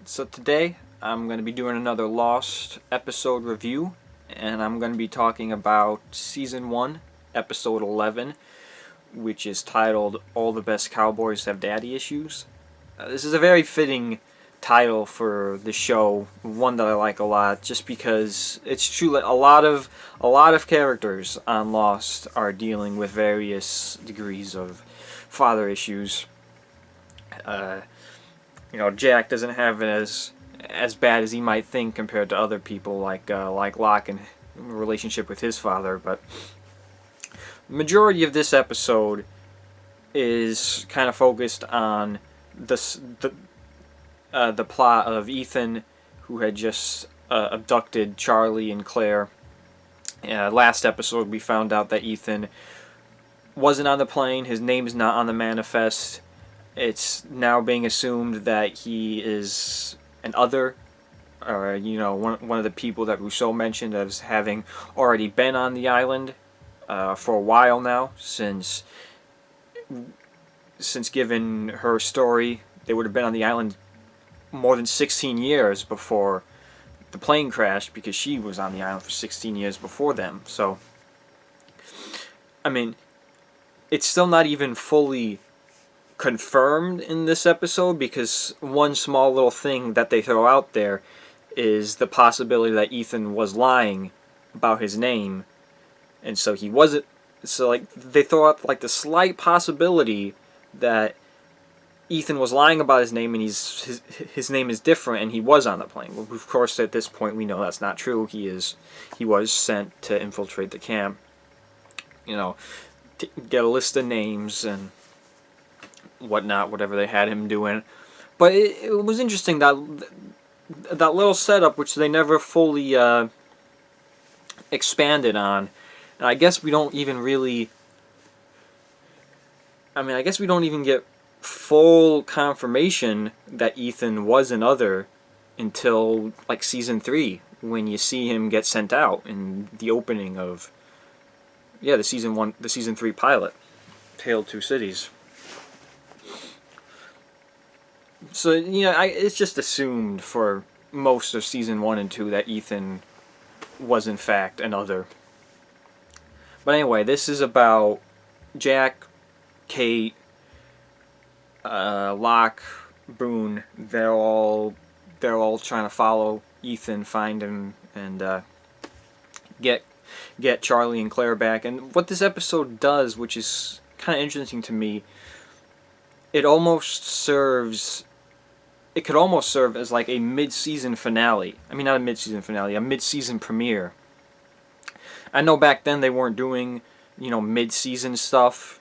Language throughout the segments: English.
So today I'm going to be doing another Lost episode review, and I'm going to be talking about Season 1, Episode 11, which is titled All the Best Cowboys Have Daddy Issues. This is a very fitting title for the show, one that I like a lot, just because it's true that a lot of characters on Lost are dealing with various degrees of father issues. Jack doesn't have it as bad as he might think compared to other people like Locke and relationship with his father, but the majority of this episode is kind of focused on the plot of Ethan, who had just abducted Charlie and Claire. Last episode we found out that Ethan wasn't on the plane, his name is not on the manifest. It's now being assumed that he is an other, or one of the people that Rousseau mentioned as having already been on the island for a while now, since given her story, they would have been on the island more than 16 years before the plane crashed, because she was on the island for 16 years before them. So, I mean, it's still not even fully confirmed in this episode, because one small little thing that they throw out there is the possibility that Ethan was lying about his name, and so he wasn't. So they throw out the slight possibility that Ethan was lying about his name, and his name is different, and he was on the plane. Well, of course, at this point we know that's not true. He was sent to infiltrate the camp. To get a list of names and whatnot, whatever they had him doing. But it was interesting, that little setup, which they never fully expanded on. And I guess we don't even really... I guess we don't even get full confirmation that Ethan was an other until Season 3, when you see him get sent out in the opening of the Season 3 pilot, Tale of Two Cities. So, it's just assumed for most of Season 1 and 2 that Ethan was in fact an other. But anyway, this is about Jack, Kate, Locke, Boone. They're all trying to follow Ethan, find him, and get Charlie and Claire back. And what this episode does, which is kind of interesting to me, it could almost serve as a mid-season finale. I mean, not a mid-season finale, a mid-season premiere. I know back then they weren't doing, mid-season stuff.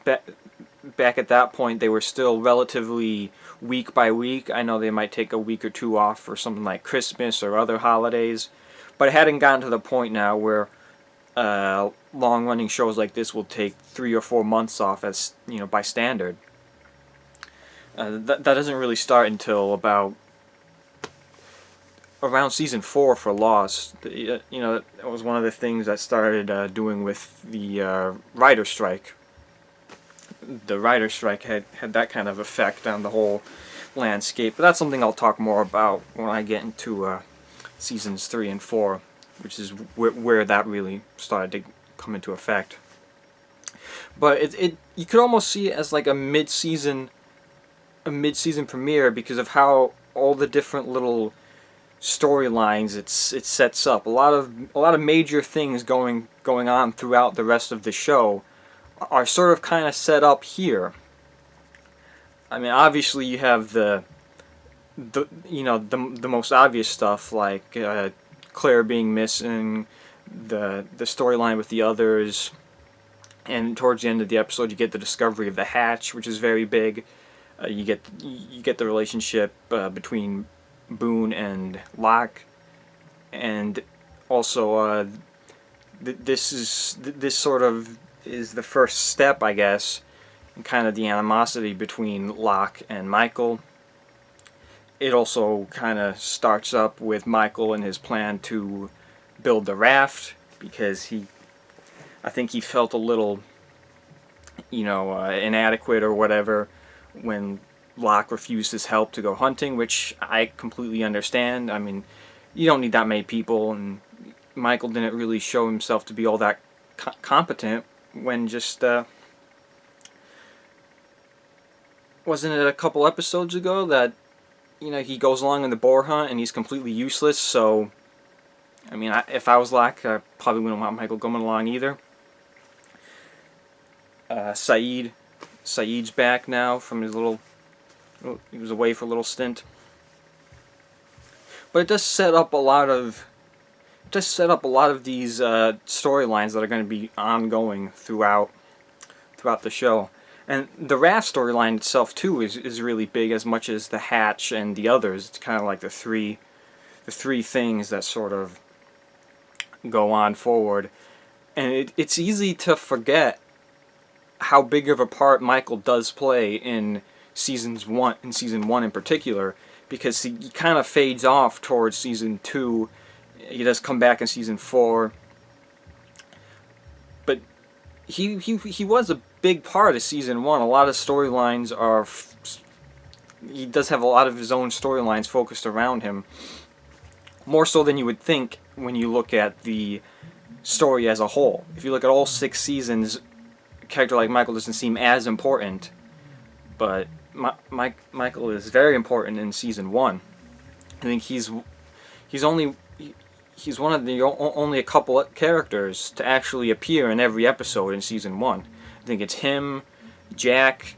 Back at that point, they were still relatively week by week. I know they might take a week or two off for something like Christmas or other holidays, but it hadn't gotten to the point now where long-running shows like this will take 3 or 4 months off, as by standard. That doesn't really start until about around Season 4 for Lost. That was one of the things that started doing with the writer's strike. The writer's strike had that kind of effect on the whole landscape, but that's something I'll talk more about when I get into Seasons 3 and 4, which is where that really started to come into effect. But you could almost see it as a mid-season premiere, because of how all the different little storylines it sets up. A lot of major things going on throughout the rest of the show are sort of kind of set up here. I mean, obviously you have the most obvious stuff, like Claire being missing, the storyline with the others, and towards the end of the episode you get the discovery of the hatch, which is very big. You get the relationship between Boone and Locke, and also this sort of is the first step, I guess, in kind of the animosity between Locke and Michael. It also kind of starts up with Michael and his plan to build the raft, because I think he felt a little inadequate or whatever when Locke refused his help to go hunting, which I completely understand. I mean, you don't need that many people, and Michael didn't really show himself to be all that competent when just wasn't it a couple episodes ago that he goes along in the boar hunt and he's completely useless. So I mean, if I was Locke, I probably wouldn't want Michael going along either. Saeed's back now from his little. He was away for a little stint, but it does set up a lot of these storylines that are going to be ongoing throughout the show. And the Raft storyline itself too is really big, as much as the Hatch and the others. It's kind of like the three things that sort of go on forward, and it's easy to forget how big of a part Michael does play in season one in particular, because he kind of fades off towards season 2. He does come back in season 4, but he was a big part of season 1. A lot of storylines are. He does have a lot of his own storylines focused around him, more so than you would think when you look at the story as a whole. If you look at all 6 seasons, a character like Michael doesn't seem as important, but Michael is very important in season 1. I think he's one of the only a couple of characters to actually appear in every episode in season 1. I think it's him, Jack,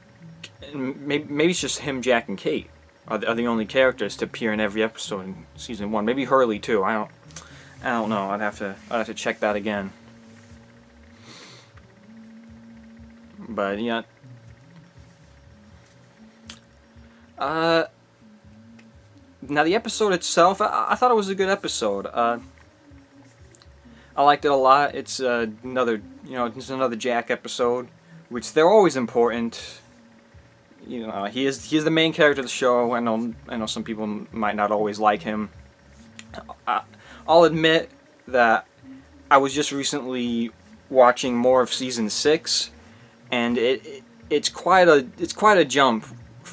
and maybe it's just him, Jack, and Kate are the only characters to appear in every episode in season 1. Maybe Hurley too. I don't know. I'd have to check that again. But yeah. Now the episode itself, I thought it was a good episode. I liked it a lot. It's another Jack episode, which they're always important. He is the main character of the show. I know some people might not always like him. I'll admit that I was just recently watching more of season 6, and it's quite a jump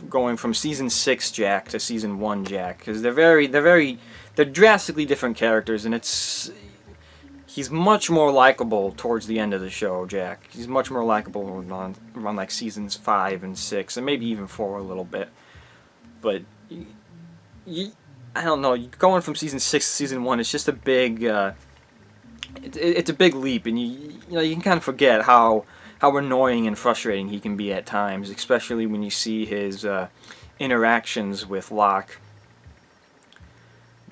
going from season 6 Jack to season 1 Jack, because they're drastically different characters, and he's much more likable towards the end of the show. Jack, he's much more likable around like seasons 5 and 6, and maybe even 4 a little bit. But I don't know. Going from season 6 to season 1, it's just a big. It's a big leap, and you can kind of forget how annoying and frustrating he can be at times, especially when you see his interactions with Locke.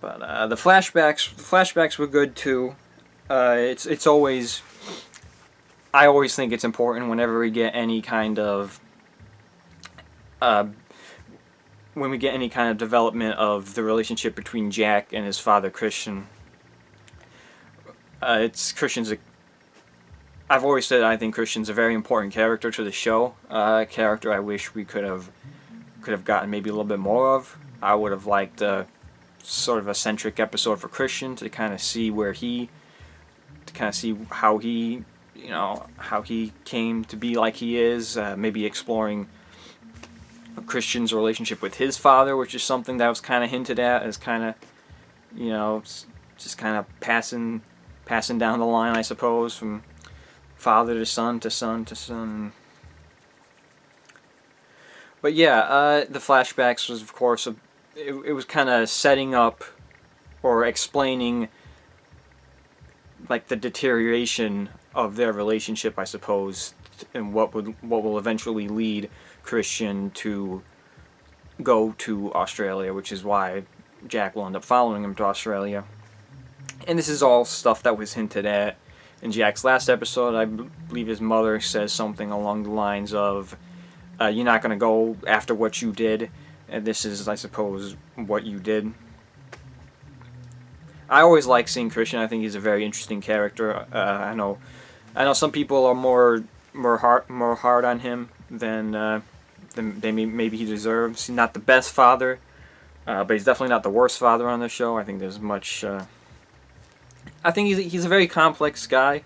But the flashbacks were good too. It's always. I always think it's important whenever we get any kind of. When we get any kind of development of the relationship between Jack and his father Christian. Christian's I've always said I think Christian's a very important character to the show. A character I wish we could have gotten maybe a little bit more of. I would have liked sort of a centric episode for Christian to kind of see how he came to be like he is. Maybe exploring Christian's relationship with his father, which is something that was kind of hinted at as kind of, just kind of passing down the line, I suppose, from father to son to son to son. But yeah, the flashbacks was, of course, it was kind of setting up or explaining like the deterioration of their relationship, I suppose, and what will eventually lead Christian to go to Australia, which is why Jack will end up following him to Australia. And this is all stuff that was hinted at in Jack's last episode. I believe his mother says something along the lines of, you're not going to go after what you did, and this is, I suppose, what you did. I always like seeing Christian. I think he's a very interesting character. I know some people are more hard on him than maybe he deserves. He's not the best father, but he's definitely not the worst father on the show. I think there's much. I think he's a very complex guy,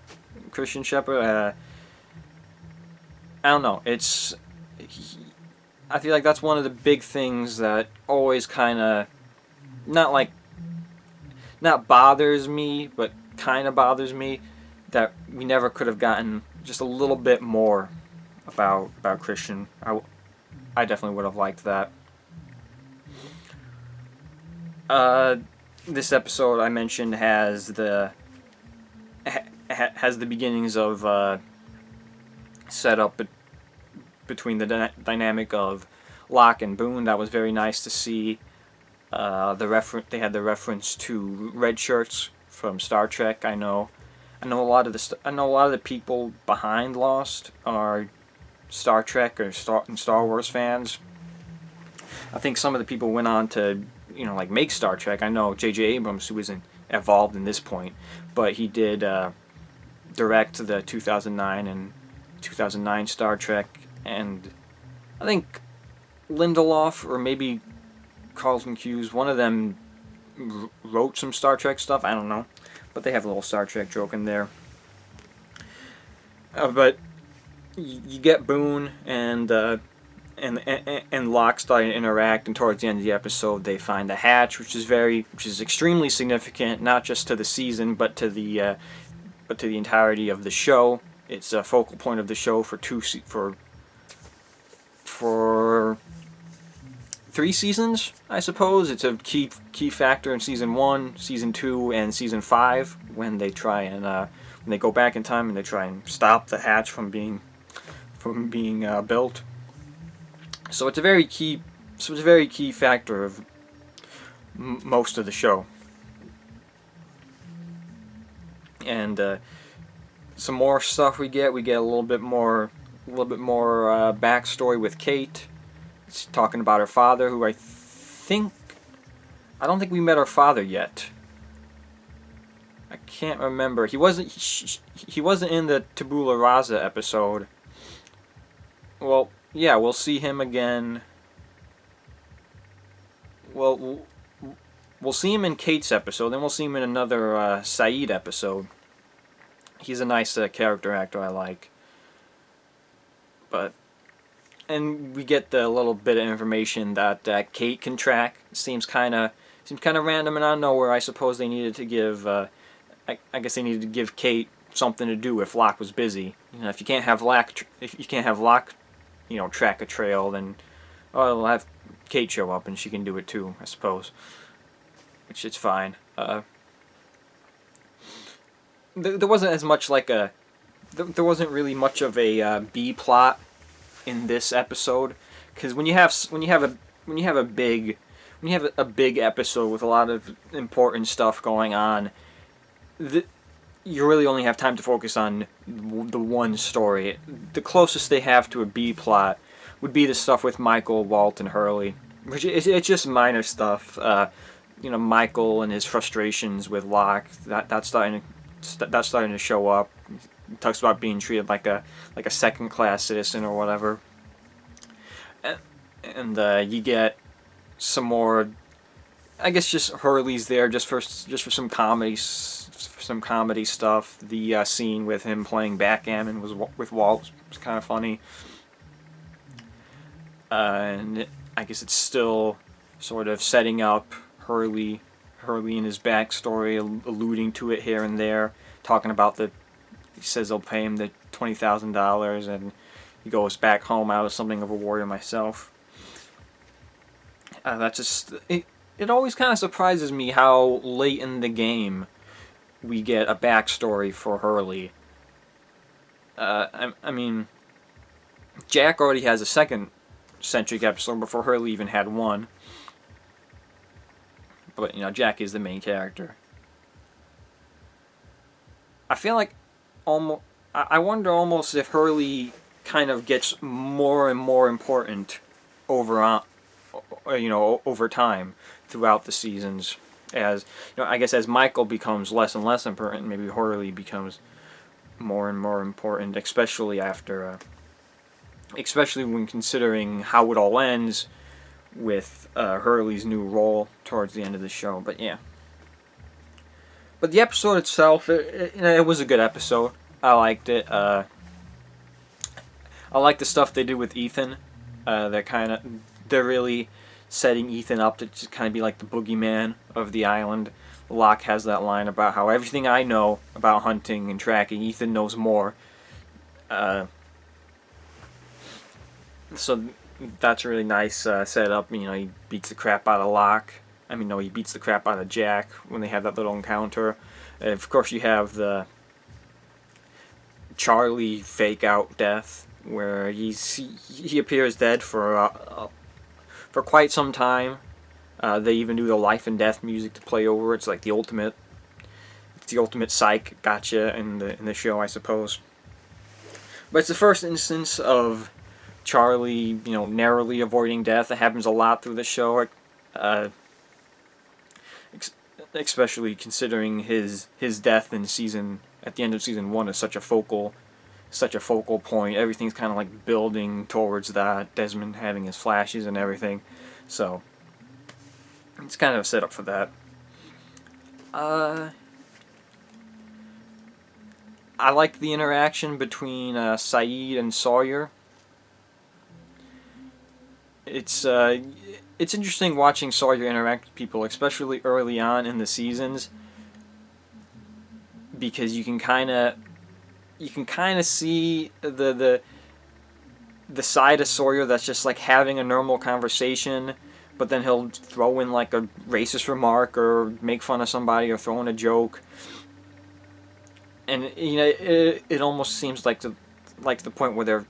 Christian Shepherd. I don't know. I feel like that's one of the big things that always kind of not bothers me, but kind of bothers me, that we never could have gotten just a little bit more about Christian. I definitely would have liked that. This episode I mentioned has the beginnings of set up between the dynamic of Locke and Boone. That was very nice to see. They had the reference to red shirts from Star Trek. I know a lot of the people behind Lost are Star Trek or Star Wars fans. I think some of the people went on to make Star Trek. I know J.J. Abrams, who isn't involved in this point, but he did direct the 2009 and 2009 Star Trek, and I think Lindelof or maybe Carlton Cuse, one of them wrote some Star Trek stuff. I don't know, but they have a little Star Trek joke in there. But you get Boone and Locke starting to interact, and towards the end of the episode, they find the hatch, which is extremely significant, not just to the season, but to the entirety of the show. It's a focal point of the show for 3 seasons, I suppose. It's a key factor in season 1, season 2, and season 5 when they try and when they go back in time and they try and stop the hatch from being built. So it's a very key factor of most of the show. And some more stuff we get a little bit more backstory with Kate. It's talking about her father, who I don't think we met her father yet. I can't remember. He wasn't in the Tabula Rasa episode. Well, yeah, we'll see him again. Well, we'll see him in Kate's episode, then we'll see him in another Saeed episode. He's a nice character actor I like. And we get the little bit of information that Kate can track. It seems kind of random and out of nowhere. I suppose they needed to give. I guess they needed to give Kate something to do if Locke was busy. If you can't have Locke, track a trail, then we'll have Kate show up and she can do it too, I suppose. Which is fine. There wasn't as much there wasn't really much of a B plot in this episode, because when you have a big episode with a lot of important stuff going on, you really only have time to focus on the one story. The closest they have to a B plot would be the stuff with Michael, Walt, and Hurley, which it's just minor stuff. Michael and his frustrations with Locke, that's starting to show up. He talks about being treated like a second-class citizen or whatever, and you get some more. I guess just Hurley's there just for some comedy stuff. The scene with him playing backgammon with Walt was kind of funny, and I guess it's still sort of setting up Hurley and his backstory, alluding to it here and there, talking about he says they'll pay him the $20,000, and he goes back home, I was something of a warrior myself. It always kind of surprises me how late in the game we get a backstory for Hurley. I mean, Jack already has a second centric episode before Hurley even had one. But, Jack is the main character. I feel like I wonder almost if Hurley kind of gets more and more important over time throughout the seasons. As I guess as Michael becomes less and less important, maybe Hurley becomes more and more important, especially when considering how it all ends with Hurley's new role towards the end of the show. But yeah. But the episode itself, it was a good episode. I liked it. I liked the stuff they did with Ethan. They're really setting Ethan up to just kind of be like the boogeyman of the island. Locke has that line about how everything I know about hunting and tracking, Ethan knows more. So that's a really nice setup. He beats the crap out of Locke. I mean, no, he beats the crap out of Jack when they have that little encounter. Of course, you have the Charlie fake out death, where he appears dead for quite some time. They even do the life and death music to play over. It's like the ultimate. It's the ultimate psych gotcha in the show, I suppose. But it's the first instance of Charlie, narrowly avoiding death. It happens a lot through the show, especially considering his death at the end of season 1 is such a focal point. Everything's kind of like building towards that. Desmond having his flashes and everything, so it's kind of a setup for that. I like the interaction between Sayid and Sawyer. It's interesting watching Sawyer interact with people, especially early on in the seasons, because you can kind of see the side of Sawyer that's just like having a normal conversation, but then he'll throw in like a racist remark or make fun of somebody or throw in a joke. And it almost seems like the point where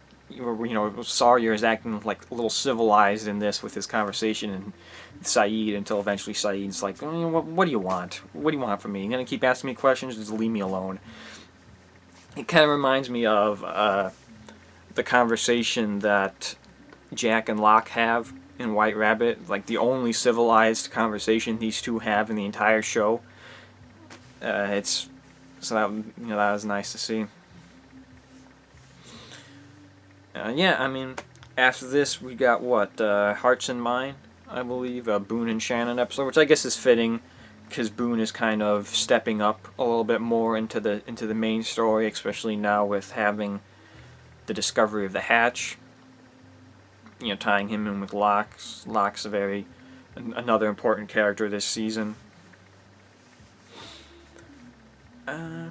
Sawyer is acting like a little civilized in this with his conversation and Sayid, until eventually Saeed's like, what do you want? What do you want from me? You're gonna keep asking me questions? Just leave me alone. It kind of reminds me of the conversation that Jack and Locke have in White Rabbit, like the only civilized conversation these two have in the entire show. That was nice to see. I mean, after this we got Hearts and Mine, I believe, Boone and Shannon episode, which I guess is fitting because Boone is kind of stepping up a little bit more into the main story, especially now with having the discovery of the hatch. Tying him in with Locke. Locke's another important character this season. I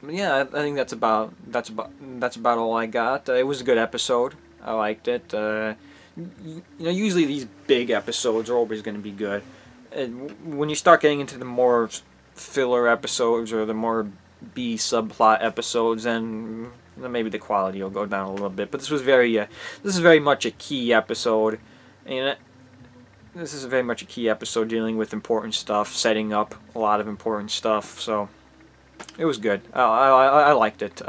think that's about all I got. It was a good episode. I liked it. Usually these big episodes are always going to be good. When you start getting into the more filler episodes or the more B subplot episodes, then maybe the quality will go down a little bit. But this is very much a key episode, and this is very much a key episode dealing with important stuff, setting up a lot of important stuff. So it was good. I liked it.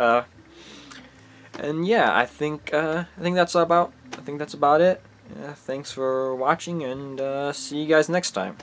And yeah, I think that's about it. Thanks for watching, and see you guys next time.